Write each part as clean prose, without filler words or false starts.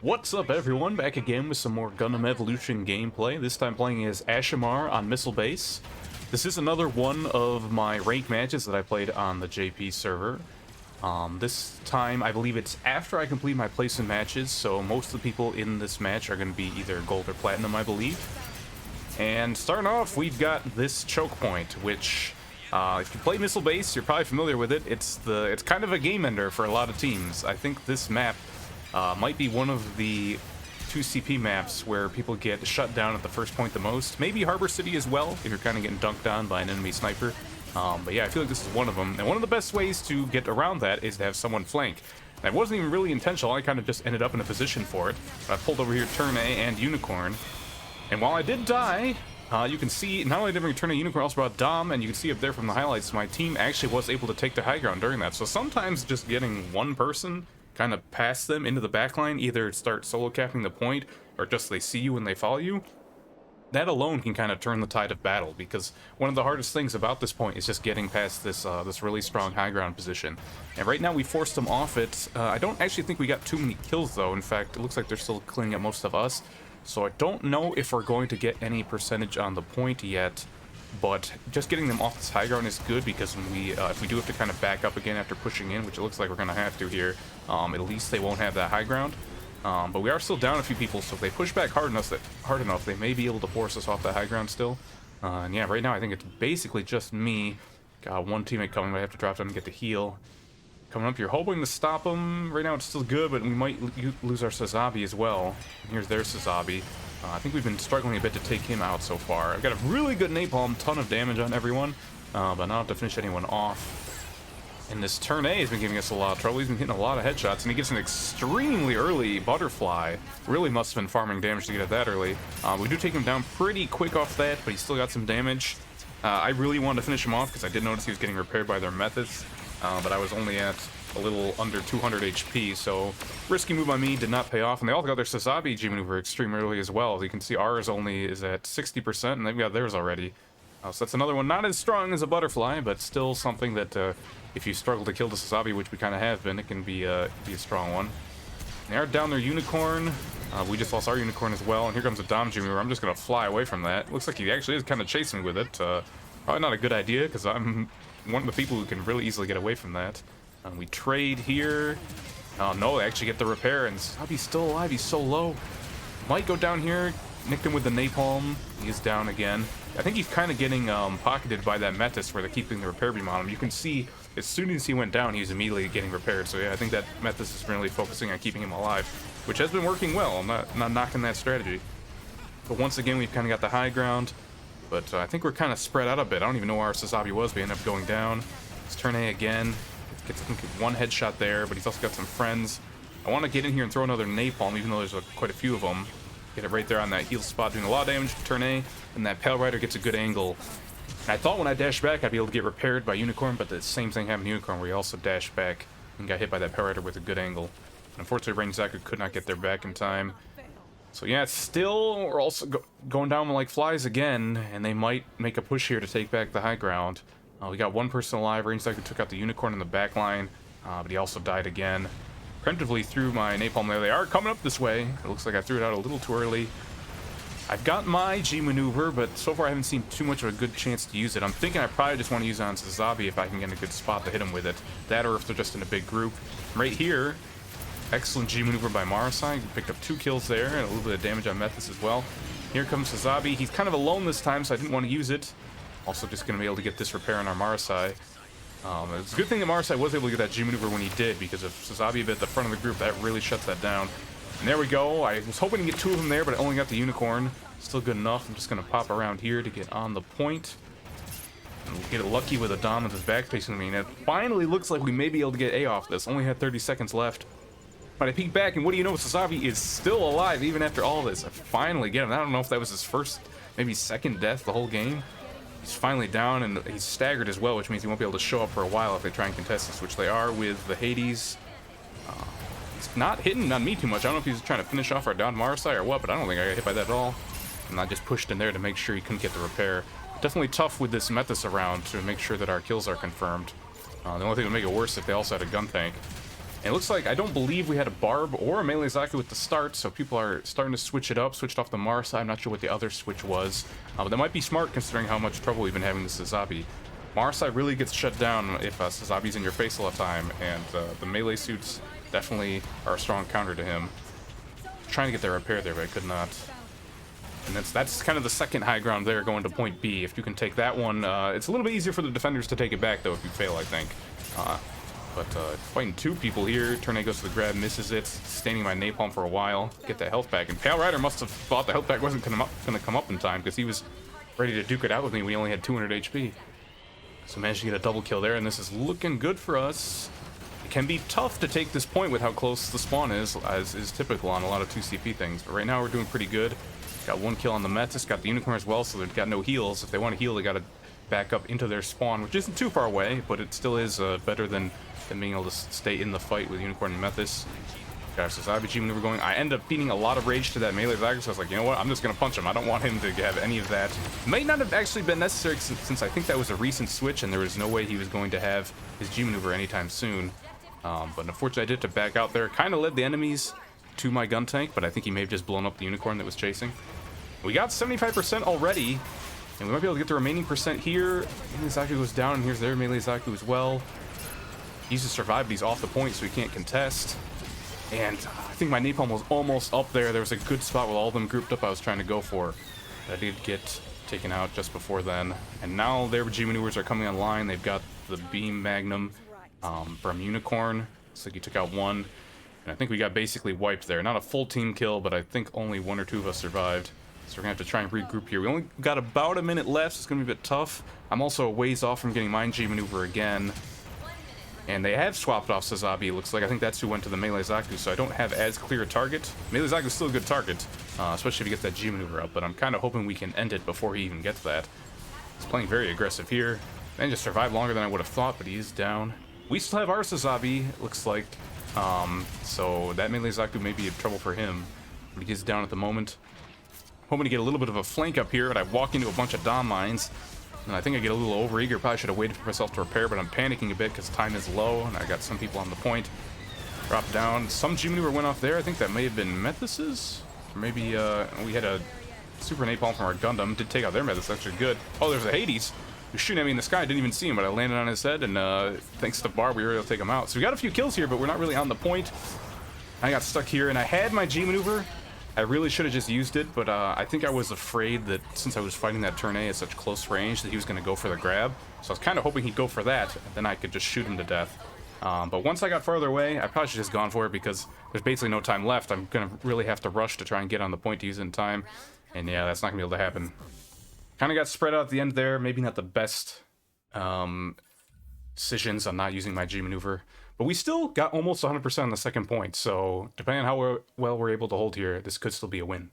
What's up everyone, back again with some more Gundam Evolution gameplay, this time playing as Asshimar on Missile Base. This is another one of my ranked matches that I played on the JP server. This time I believe it's after I complete my place in matches, so most of the people in this match are going to be either gold or platinum, I believe. And starting off, we've got this choke point, which if you play Missile Base, you're probably familiar with it. It's kind of a game ender for a lot of teams. I think this map might be one of the 2 CP maps where people get shut down at the first point the most. Maybe Harbor City as well, if you're kind of getting dunked on by an enemy sniper. But yeah, I feel like this is one of them. And one of the best ways to get around that is to have someone flank. That wasn't even really intentional, I kind of just ended up in a position for it. But I pulled over here Turn A and Unicorn. And while I did die, you can see, not only did I return a Unicorn, I also brought Dom, and you can see up there from the highlights, my team actually was able to take the high ground during that. So sometimes just getting one person kind of past them into the backline, either start solo capping the point, or just they see you and they follow you, that alone can kind of turn the tide of battle, because one of the hardest things about this point is just getting past this this really strong high ground position. And right now we forced them off it. I don't actually think we got too many kills though. In fact, it looks like they're still cleaning up most of us. So I don't know if we're going to get any percentage on the point yet, but just getting them off this high ground is good, because when we, if we do have to kind of back up again after pushing in, which it looks like we're going to have to here, at least they won't have that high ground. But we are still down a few people, so if they push back hard enough, they may be able to force us off that high ground still. And yeah, right now I think it's basically just me. Got one teammate coming, but I have to drop down and get the heal. Coming up, you're hoping to stop them. Right now it's still good, but we might lose our Sazabi as well. And here's their Sazabi. I think we've been struggling a bit to take him out so far. I've got a really good napalm, ton of damage on everyone, but not to finish anyone off. And this Turn A has been giving us a lot of trouble. He's been hitting a lot of headshots, and he gets an extremely early butterfly. Really must have been farming damage to get it that early. We do take him down pretty quick off that, but he's still got some damage. I really wanted to finish him off because I did notice he was getting repaired by their methods, but I was only at a little under 200 HP, so risky move by me did not pay off. And they all got their Sazabi G maneuver extremely early as well. As you can see, ours only is at 60%, and they've got theirs already. So that's another one, not as strong as a butterfly, but still something that if you struggle to kill the Sazabi, which we kind of have been, it can be a strong one. They are down their Unicorn. We just lost our Unicorn as well, and here comes a Dom G maneuver. I'm just going to fly away from that. Looks like he actually is kind of chasing with it. Probably not a good idea, because I'm one of the people who can really easily get away from that. We trade here. Oh no, they actually get the repair, and Sazabi's still alive. He's so low. Might go down here. Nicked him with the napalm. He is down again. I think he's kind of getting pocketed by that Metis where they're keeping the repair beam on him. You can see as soon as he went down, he was immediately getting repaired. So yeah, I think that Metis is really focusing on keeping him alive, which has been working well. I'm not knocking that strategy. But once again, we've kind of got the high ground, but I think we're kind of spread out a bit. I don't even know where our Sazabi was. We end up going down. Let's Turn A again. Gets, I think, one headshot there, but he's also got some friends. I want to get in here and throw another napalm, even though there's quite a few of them. Get it right there on that heal spot, doing a lot of damage to Turn A, and that Pale Rider gets a good angle. And I thought when I dashed back I'd be able to get repaired by Unicorn, but the same thing happened to Unicorn, where he also dashed back and got hit by that Pale Rider with a good angle. And unfortunately, Rain Zaku could not get there back in time. So yeah, still, we're also going down like flies again, and they might make a push here to take back the high ground. We got one person alive. Rain Zaku took out the Unicorn in the back line, but he also died again. Preemptively threw my napalm there. They are coming up this way. It looks like I threw it out a little too early. I've got my G maneuver, but so far I haven't seen too much of a good chance to use it. I'm thinking I probably just want to use it on Sazabi if I can get in a good spot to hit him with it. That, or if they're just in a big group. Right here, excellent G maneuver by Marasai. Picked up 2 kills there and a little bit of damage on Metis as well. Here comes Sazabi. He's kind of alone this time, so I didn't want to use it. Also just going to be able to get this repair on our Marasai. It's a good thing that Marasai was able to get that G maneuver when he did, because if Sazabi bit at the front of the group, that really shuts that down. And there we go. I was hoping to get 2 of them there, but I only got the Unicorn. Still good enough. I'm just going to pop around here to get on the point. And we'll get lucky with a Dom with his back facing me. And it finally looks like we may be able to get A off this. Only had 30 seconds left. But I peek back, and what do you know, Sazabi is still alive even after all this. I finally get him. I don't know if that was his first, maybe second death the whole game. He's finally down, and he's staggered as well, which means he won't be able to show up for a while if they try and contest this, which they are with the Hades. He's not hitting on me too much. I don't know if he's trying to finish off our down Marasai or what, but I don't think I got hit by that at all. And I just pushed in there to make sure he couldn't get the repair. Definitely tough with this Metis around to make sure that our kills are confirmed. The only thing that would make it worse if they also had a gun tank. And it looks like, I don't believe we had a Barb or a Melee Zaku at the start, so people are starting to switch it up. Switched off the Marsa. I'm not sure what the other switch was. But that might be smart considering how much trouble we've been having with Sazabi. Marsa really gets shut down if Sazabi's in your face all the time, and the Melee suits definitely are a strong counter to him. Trying to get the repair there, but I could not. And that's kind of the second high ground there, going to point B. If you can take that one, it's a little bit easier for the defenders to take it back, though, if you fail, I think. But fighting two people here. Tournay goes to the grab, misses it, staining my napalm for a while. Get that health back. And Pale Rider must have thought the health back wasn't going to come up in time, because he was ready to duke it out with me when he only had 200 HP. So managed to get a double kill there, and this is looking good for us. It can be tough to take this point with how close the spawn is, as is typical on a lot of 2CP things. But right now we're doing pretty good. Got one kill on the Metis, got the Unicorn as well, so they've got no heals. If they want to heal, they got to back up into their spawn, which isn't too far away, but it still is better than being able to stay in the fight with Unicorn and Metis. Got our Sazabi G maneuver going. I end up feeding a lot of rage to that melee Zagu, so I was like, you know what, I'm just going to punch him. I don't want him to have any of that. Might not have actually been necessary since I think that was a recent switch, and there was no way he was going to have his G maneuver anytime soon. But unfortunately, I did have to back out there. Kind of led the enemies to my gun tank, but I think he may have just blown up the Unicorn that was chasing. We got 75% already, and we might be able to get the remaining percent here. Melee Zaku goes down, and here's their Melee Zaku as well. He's to survive these off the point, so he can't contest. And I think my napalm was almost up there. There was a good spot with all of them grouped up I was trying to go for. But I did get taken out just before then. And now their G maneuvers are coming online. They've got the Beam Magnum from Unicorn. Looks like he took out one. And I think we got basically wiped there. Not a full team kill, but I think only one or two of us survived. So we're going to have to try and regroup here. We only got about a minute left, so it's going to be a bit tough. I'm also a ways off from getting my G maneuver again. And they have swapped off Sazabi, it looks like. I think that's who went to the Melee Zaku, so I don't have as clear a target. Melee Zaku's still a good target, especially if he gets that G maneuver up, but I'm kind of hoping we can end it before he even gets that. He's playing very aggressive here. Man just survived longer than I would have thought, but he is down. We still have our Sazabi, it looks like. So that Melee Zaku may be in trouble for him, but he is down at the moment. Hoping to get a little bit of a flank up here, but I walk into a bunch of Dom mines. And I think I get a little overeager. Probably should have waited for myself to repair, but I'm panicking a bit because time is low, and I got some people on the point. Drop down. Some G maneuver went off there. I think that may have been Methis's. Or maybe we had a super napalm from our Gundam. Did take out their Methis. Actually good. Oh, there's a Hades who's shooting at me in the sky. I didn't even see him, but I landed on his head, and thanks to Barb, we were able to take him out. So we got a few kills here, but we're not really on the point. I got stuck here, and I had my G maneuver. I really should have just used it, but I think I was afraid that since I was fighting that Tournay at such close range that he was going to go for the grab. So I was kind of hoping he'd go for that, and then I could just shoot him to death. But once I got farther away, I probably should have just gone for it because there's basically no time left. I'm going to really have to rush to try and get on the point to use it in time. And yeah, that's not going to be able to happen. Kind of got spread out at the end there. Maybe not the best decisions on not using my G maneuver. But we still got almost 100% on the second point, so depending on how well we're able to hold here, this could still be a win.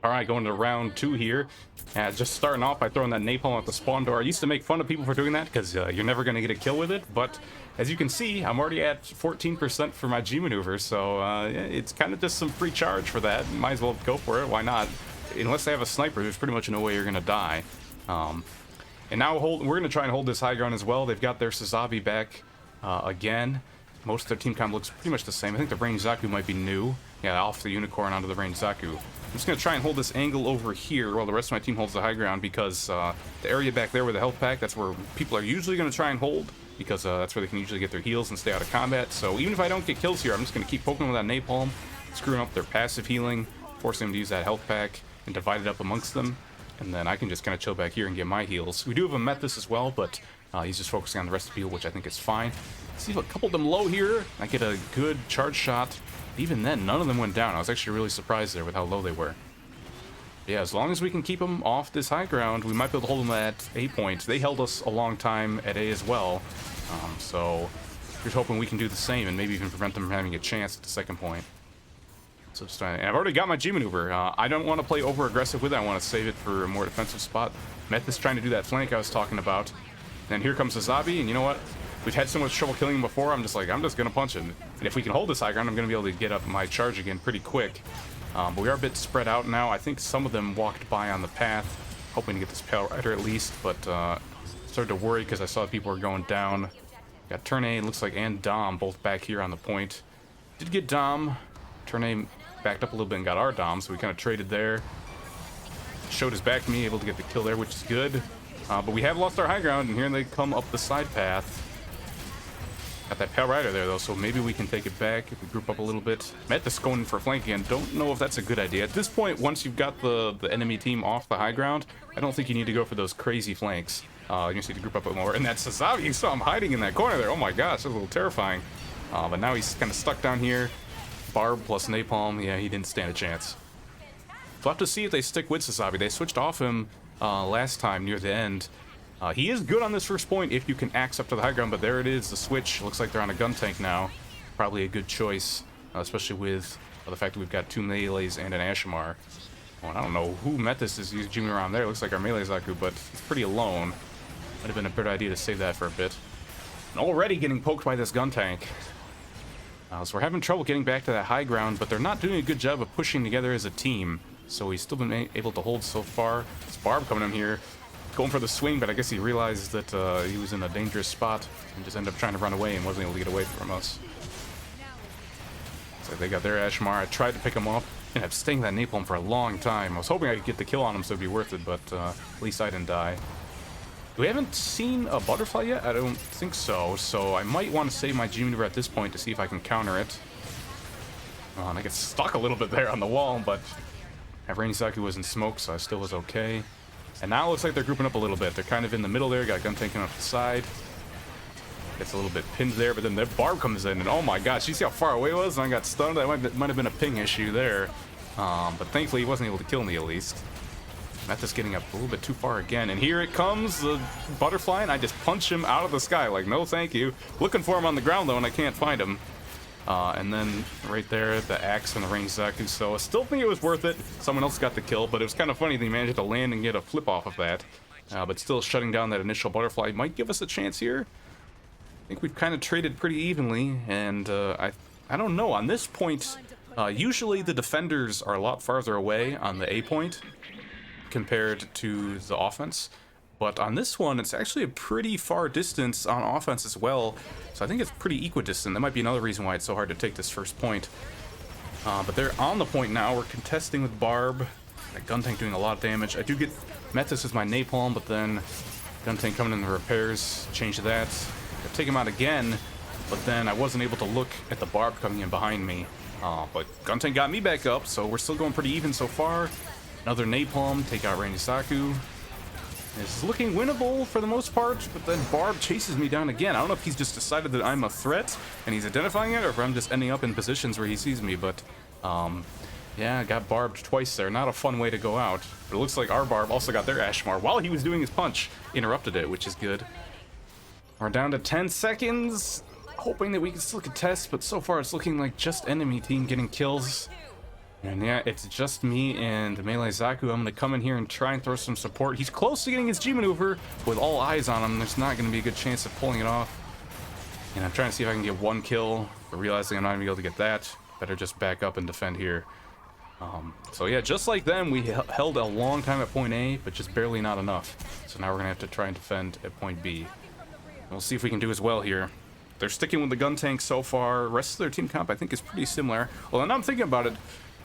Alright, going to round 2 here. Just starting off by throwing that napalm at the spawn door. I used to make fun of people for doing that, because you're never going to get a kill with it, but as you can see, I'm already at 14% for my G maneuver, so it's kind of just some free charge for that. Might as well go for it, why not? Unless they have a sniper, there's pretty much no way you're going to die. And now we're going to try and hold this high ground as well. They've got their Sazabi back again. Most of their team comp looks pretty much the same. I think the ranged Zaku might be new. Yeah, off the Unicorn onto the ranged Zaku. I'm just going to try and hold this angle over here while the rest of my team holds the high ground because the area back there with the health pack, that's where people are usually going to try and hold because that's where they can usually get their heals and stay out of combat. So even if I don't get kills here, I'm just going to keep poking them with that napalm, screwing up their passive healing, forcing them to use that health pack, and divide it up amongst them. And then I can just kind of chill back here and get my heals. We do have a Methis as well, but he's just focusing on the rest of the heal, which I think is fine. See a couple of them low here. I get a good charge shot. Even then, none of them went down. I was actually really surprised there with how low they were. Yeah, as long as we can keep them off this high ground, we might be able to hold them at A points. They held us a long time at A as well. So just hoping we can do the same and maybe even prevent them from having a chance at the second point. So just trying, and I've already got my G maneuver. I don't want to play over aggressive with it. I want to save it for a more defensive spot. Methis trying to do that flank I was talking about. And here comes Sazabi, and you know what? We've had so much trouble killing him before. I'm just gonna punch him. And if we can hold this high ground, I'm gonna be able to get up my charge again pretty quick. But we are a bit spread out now. I think some of them walked by on the path, hoping to get this Pale Rider at least. But started to worry because I saw people were going down. Got turn A, looks like, and Dom both back here on the point. Did get Dom. Turn A backed up a little bit and got our Dom, so we kind of traded there. Showed his back to me, able to get the kill there, which is good. But we have lost our high ground, and here they come up the side path. Got that Pale Rider there, though, so maybe we can take it back if we group up a little bit. Metis going in for a flank again. Don't know if that's a good idea. At this point, once you've got the enemy team off the high ground, I don't think you need to go for those crazy flanks. You just need to group up a bit more. And that Sazabi, you saw him hiding in that corner there. Oh my gosh, that's a little terrifying. But now he's kind of stuck down here. Barb plus Napalm, yeah, he didn't stand a chance. We'll have to see if they stick with Sazabi. They switched off him last time near the end. He is good on this first point if you can axe up to the high ground, but there it is, the switch. Looks like they're on a gun tank now. Probably a good choice, especially with the fact that we've got 2 melees and an Asshimar. Well, I don't know who Metis is using around there. Looks like our melee Zaku, but he's pretty alone. Might have been a better idea to save that for a bit. And already getting poked by this gun tank. So we're having trouble getting back to that high ground, but they're not doing a good job of pushing together as a team. So he's still been able to hold so far. It's Barb coming in here, going for the swing, but I guess he realized that he was in a dangerous spot and just ended up trying to run away and wasn't able to get away from us. So they got their Asshimar. I tried to pick him up and I've staying that Napalm for a long time. I was hoping I could get the kill on him so it'd be worth it, but at least I didn't die. We haven't seen a butterfly yet? I don't think so, so I might want to save my G maneuver at this point to see if I can counter it. And I get stuck a little bit there on the wall, but Rainy Zaku was in smoke, so I still was okay. And now it looks like they're grouping up a little bit. They're kind of in the middle there, got gun tanking off the side. Gets a little bit pinned there, but then their Barb comes in, and oh my gosh, you see how far away it was? And I got stunned. That might have been a ping issue there. But thankfully he wasn't able to kill me at least. Metis getting up a little bit too far again, and here it comes, the butterfly, and I just punch him out of the sky, like, no thank you. Looking for him on the ground, though, and I can't find him. And then right there, the axe and the ranged Zaku, so I still think it was worth it. Someone else got the kill, but it was kind of funny they managed to land and get a flip off of that. But still shutting down that initial butterfly might give us a chance here. I think we've kind of traded pretty evenly, and I don't know, on this point, usually the defenders are a lot farther away on the A point compared to the offense, but on this one it's actually a pretty far distance on offense as well, so I think it's pretty equidistant. That might be another reason why it's so hard to take this first point. But they're on the point now. We're contesting with Barb. That gun tank doing a lot of damage. I do get Metis as my Napalm, but then gun tank coming in the repairs, change that. I take him out again, but then I wasn't able to look at the Barb coming in behind me. But gun tank got me back up, so we're still going pretty even so far. Another Napalm, take out Rainy Zaku. It's looking winnable for the most part, but then Barb chases me down again. I don't know if he's just decided that I'm a threat and he's identifying it, or if I'm just ending up in positions where he sees me, but yeah, I got barbed twice there. Not a fun way to go out, but it looks like our Barb also got their Asshimar while he was doing his punch. Interrupted it, which is good. We're down to 10 seconds, hoping that we can still contest, but so far it's looking like just enemy team getting kills. And yeah, it's just me and Melee Zaku. I'm going to come in here and try and throw some support. He's close to getting his G maneuver. With all eyes on him, there's not going to be a good chance of pulling it off. And I'm trying to see if I can get one kill, but realizing I'm not going to be able to get that. Better just back up and defend here. So yeah, just like them, we held a long time at point A, but just barely not enough. So now we're going to have to try and defend at point B. We'll see if we can do as well here. They're sticking with the gun tank so far. Rest of their team comp, I think, is pretty similar. Well, and I'm thinking about it.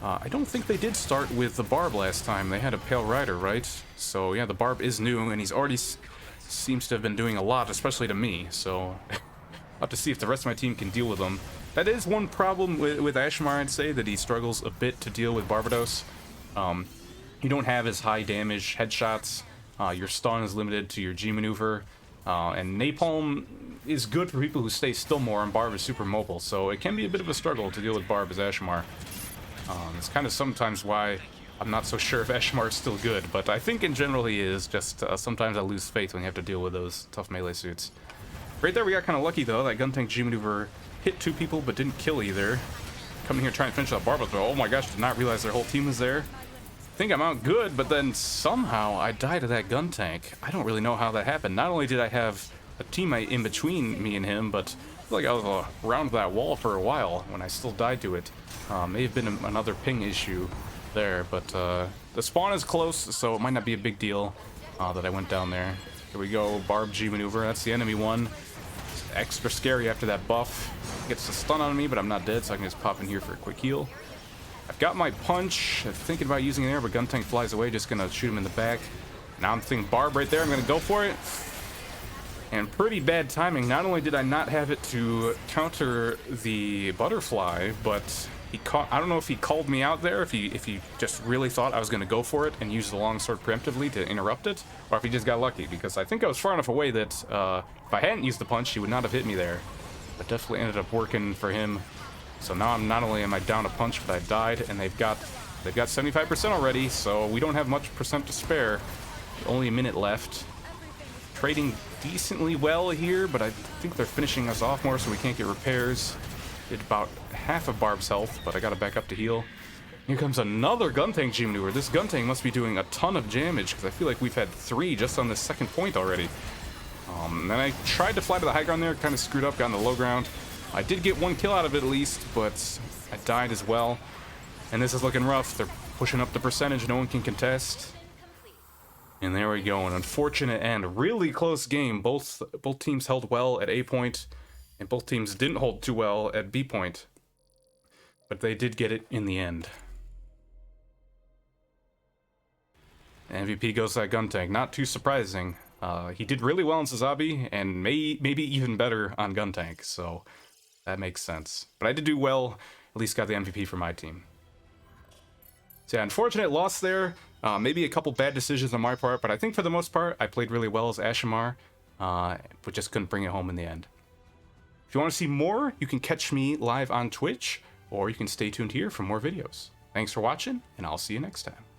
I don't think they did start with the Barb last time. They had a Pale Rider, right? So yeah, the Barb is new, and he's already seems to have been doing a lot, especially to me. So I'll have to see if the rest of my team can deal with him. That is one problem with Asshimar, I'd say, that he struggles a bit to deal with Barbados. You don't have as high damage headshots. Your stun is limited to your G maneuver. And Napalm is good for people who stay still more, and Barb is super mobile. So it can be a bit of a struggle to deal with Barb as Asshimar. It's kind of sometimes why I'm not so sure if Asshimar is still good, but I think in general he is. Just sometimes I lose faith when you have to deal with those tough melee suits. Right there we got kind of lucky though. That gun tank G maneuver hit 2 people but didn't kill either. Coming here trying to finish that Barb throw. Oh my gosh, did not realize their whole team was there. Think I'm out good, but then somehow I died to that gun tank. I don't really know how that happened. Not only did I have a teammate in between me and him, but I feel like I was around that wall for a while when I still died to it. May have been another ping issue there, but the spawn is close, so it might not be a big deal that I went down there. Here we go, Barb G maneuver. That's the enemy one. extra scary after that buff. Gets the stun on me, but I'm not dead, so I can just pop in here for a quick heal. I've got my punch. I'm thinking about using it there, but Guntank flies away. Just gonna shoot him in the back. Now I'm thinking Barb right there. I'm gonna go for it. And pretty bad timing. Not only did I not have it to counter the butterfly, but he caught. I don't know if he called me out there, if he just really thought I was gonna go for it and use the longsword preemptively to interrupt it, or if he just got lucky. Because I think I was far enough away that if I hadn't used the punch, he would not have hit me there. But definitely ended up working for him. So now I'm not only am I down a punch, but I died, and they've got 75% already, so we don't have much percent to spare. Only a minute left. Trading decently well here, but I think they're finishing us off more, so we can't get repairs. Did about half of Barb's health, but I gotta back up to heal. Here comes another Guntank G maneuver. This Guntank must be doing a ton of damage, because I feel like we've had 3 just on this second point already. Then I tried to fly to the high ground there, kind of screwed up, got on the low ground. I did get 1 kill out of it at least, but I died as well. And this is looking rough. They're pushing up the percentage. No one can contest. And there we go. An unfortunate end. Really close game. Both teams held well at A point, and both teams didn't hold too well at B point. But they did get it in the end. MVP goes to that Guntank. Not too surprising. He did really well on Sazabi, and maybe even better on Guntank, so that makes sense. But I did do well, at least got the MVP for my team. So yeah, unfortunate loss there. Maybe a couple bad decisions on my part, but I think for the most part, I played really well as Asshimar, but just couldn't bring it home in the end. If you want to see more, you can catch me live on Twitch, or you can stay tuned here for more videos. Thanks for watching, and I'll see you next time.